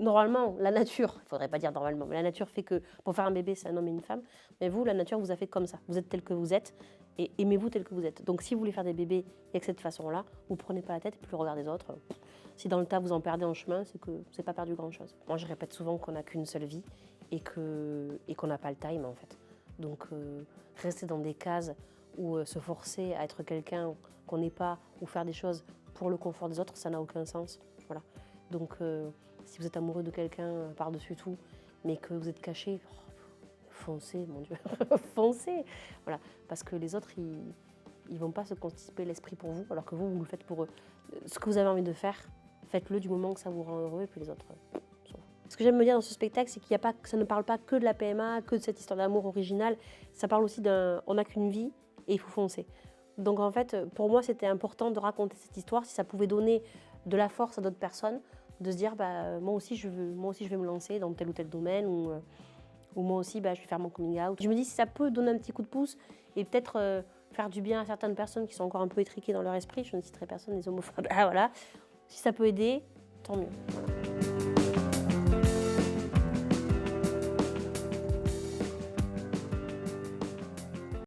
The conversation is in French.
normalement, la nature, il ne faudrait pas dire normalement, mais la nature fait que pour faire un bébé, c'est un homme et une femme. Mais vous, la nature vous a fait comme ça. Vous êtes tel que vous êtes et aimez-vous tel que vous êtes. Donc si vous voulez faire des bébés et que cette façon-là, vous ne prenez pas la tête et plus le regard des autres. Si dans le tas, vous en perdez en chemin, c'est que vous n'avez pas perdu grand-chose. Moi, je répète souvent qu'on n'a qu'une seule vie et qu'on n'a pas le time, en fait. Donc, rester dans des cases ou se forcer à être quelqu'un qu'on n'est pas ou faire des choses pour le confort des autres, ça n'a aucun sens. Voilà. Donc, si vous êtes amoureux de quelqu'un par-dessus tout, mais que vous êtes caché, foncez, mon Dieu, foncez. Voilà. Parce que les autres, ils vont pas se constiper l'esprit pour vous, alors que vous le faites pour eux. Ce que vous avez envie de faire, faites-le du moment que ça vous rend heureux, et puis les autres, s'en foutent. Ce que j'aime me dire dans ce spectacle, c'est que ça ne parle pas que de la PMA, que de cette histoire d'amour originale. Ça parle aussi on n'a qu'une vie et il faut foncer. Donc en fait, pour moi, c'était important de raconter cette histoire, si ça pouvait donner de la force à d'autres personnes, de se dire, moi aussi, je vais me lancer dans tel ou tel domaine, ou moi aussi, je vais faire mon coming out. Je me dis, si ça peut donner un petit coup de pouce et peut-être faire du bien à certaines personnes qui sont encore un peu étriquées dans leur esprit, je ne citerai personne, les homophobes, voilà. Si ça peut aider, tant mieux. Voilà.